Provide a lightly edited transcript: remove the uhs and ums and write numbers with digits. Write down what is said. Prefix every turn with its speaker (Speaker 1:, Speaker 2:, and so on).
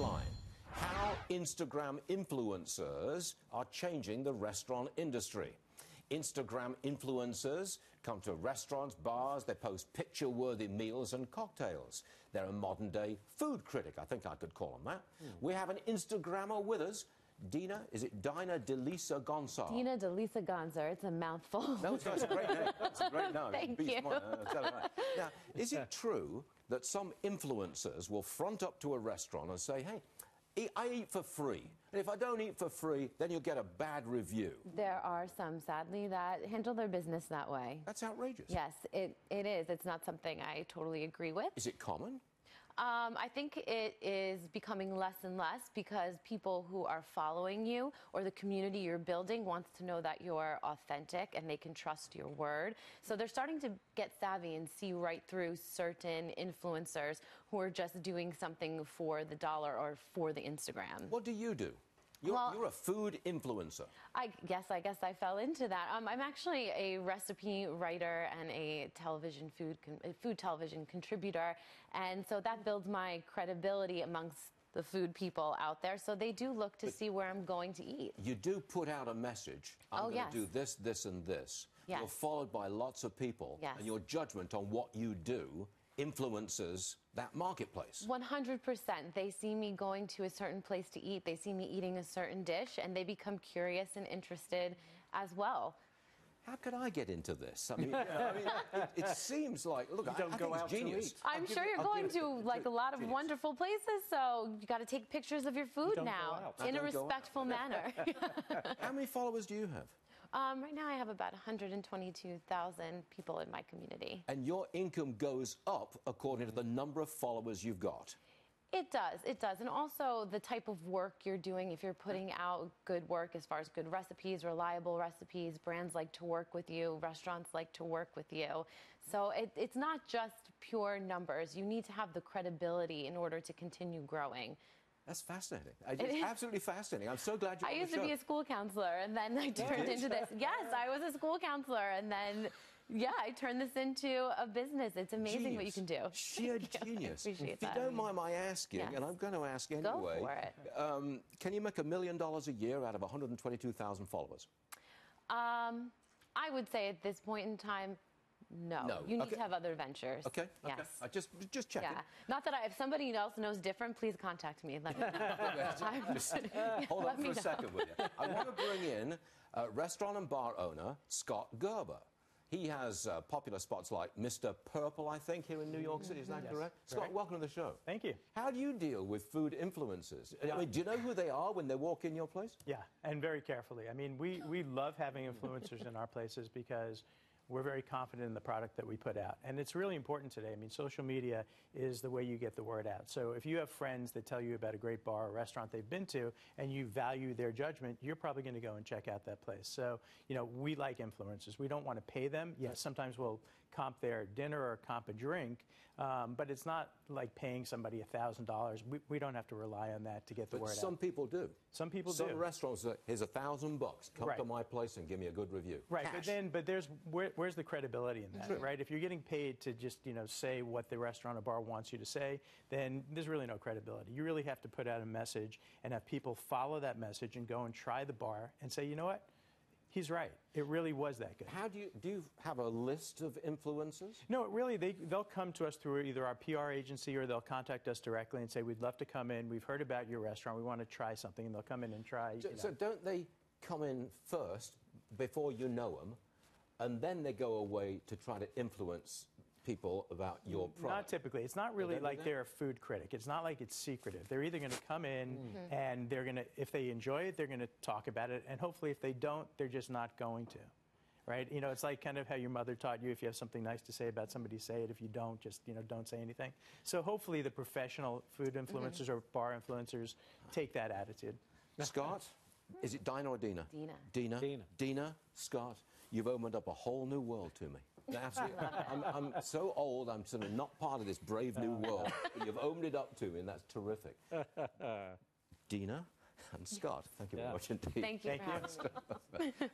Speaker 1: headline: How Instagram influencers are changing the restaurant industry. Instagram influencers come to restaurants, bars, they post picture-worthy meals and cocktails. They're a modern-day food critic, I think I could call them that. We have an Instagrammer with us. Deleasa-Gonsar.
Speaker 2: Deleasa-Gonsar. It's a mouthful.
Speaker 1: No, it's a great name. It's a great name.
Speaker 2: Thank you.
Speaker 1: Now, is it true that some influencers will front up to a restaurant and say, hey, I eat for free, and if I don't eat for free, then you'll get a bad review?
Speaker 2: There are some, sadly, that handle their business that way.
Speaker 1: That's outrageous.
Speaker 2: Yes, it is. It's not something I totally agree with.
Speaker 1: Is it common?
Speaker 2: I think it is becoming less and less because people who are following you or the community you're building wants to know that you're authentic and they can trust your word. So they're starting to get savvy and see right through certain influencers who are just doing something for the dollar or for the Instagram.
Speaker 1: What do you do? You're a food influencer.
Speaker 2: I guess I fell into that. I'm actually a recipe writer and a food television contributor, and so that builds my credibility amongst the food people out there. So they do look to see where I'm going to eat.
Speaker 1: You do put out a message. I'm going to do this, this, and this.
Speaker 2: Yes.
Speaker 1: You're followed by lots of people, and your judgment on what you do influences that marketplace.
Speaker 2: 100%. They see me going to a certain place to eat. They see me eating a certain dish, and they become curious and interested as well.
Speaker 1: How could I get into this? I mean, it seems like, look, I think it's genius.
Speaker 2: I'm sure you're going to like a lot of wonderful places, so you got to take pictures of your food now in a respectful manner.
Speaker 1: How many followers do you have?
Speaker 2: Right now I have about 122,000 people in my community.
Speaker 1: And your income goes up according to the number of followers you've got?
Speaker 2: It does. And also the type of work you're doing. If you're putting out good work as far as good recipes, reliable recipes, brands like to work with you, restaurants like to work with you. So it's not just pure numbers. You need to have the credibility in order to continue growing.
Speaker 1: That's fascinating. It's absolutely fascinating. I'm so glad you're on the show.
Speaker 2: I used to be a school counselor, and then I turned into this. Yes, I was a school counselor, and then, yeah, I turned this into a business. It's amazing what you can do.
Speaker 1: Sheer genius.
Speaker 2: Appreciate
Speaker 1: that. If you don't mind my asking, and I'm going to ask anyway.
Speaker 2: Go for it.
Speaker 1: Can you make $1 million a year out of 122,000 followers?
Speaker 2: I would say at this point in time, no. You need to have other ventures.
Speaker 1: Okay.
Speaker 2: Yes.
Speaker 1: I just checking.
Speaker 2: Yeah. Not that if somebody else knows different, please contact me and let me know.
Speaker 1: Hold on for a second with you. I want to bring in restaurant and bar owner Scott Gerber. He has popular spots like Mr. Purple, I think, here in New York City. Is that correct? Scott, welcome to the show.
Speaker 3: Thank you.
Speaker 1: How do you deal with food influencers? I mean, do you know who they are when they walk in your place?
Speaker 3: Yeah, and very carefully. I mean, we love having influencers in our places because we're very confident in the product that we put out. And it's really important today. I mean, social media is the way you get the word out. So if you have friends that tell you about a great bar or restaurant they've been to and you value their judgment, you're probably going to go and check out that place. So, you know, we like influencers. We don't want to pay them. Yes, sometimes we'll comp their dinner or comp a drink, but it's not like paying somebody $1,000. We don't have to rely on that to get the word out.
Speaker 1: Some people do.
Speaker 3: Some people do.
Speaker 1: Some restaurants say, here's $1,000. Come to my place and give me a good review.
Speaker 3: Right, but where's the credibility in that, right? If you're getting paid to just, say what the restaurant or bar wants you to say, then there's really no credibility. You really have to put out a message and have people follow that message and go and try the bar and say, you know what? He's right. It really was that good.
Speaker 1: How do you have a list of influencers?
Speaker 3: No, really, they'll come to us through either our PR agency or they'll contact us directly and say, we'd love to come in. We've heard about your restaurant. We want to try something. And they'll come in and try.
Speaker 1: So don't they come in first before you know them, and then they go away to try to influence people about your product?
Speaker 3: Not typically. It's not really like they're a food critic. It's not like it's secretive. They're either going to come in and they're going to, if they enjoy it, they're going to talk about it. And hopefully if they don't, they're just not going to. Right? It's like kind of how your mother taught you, if you have something nice to say about somebody, say it. If you don't, just, don't say anything. So hopefully the professional food influencers or bar influencers take that attitude.
Speaker 1: Scott? Is it Dinah or Dina?
Speaker 2: Dina.
Speaker 1: Dina, Scott, you've opened up a whole new world to me. Absolutely. I'm so old, I'm sort of not part of this brave new world. But you've opened it up to me, and that's terrific. Dina and Scott, thank you very much indeed.
Speaker 2: Thank you for having me.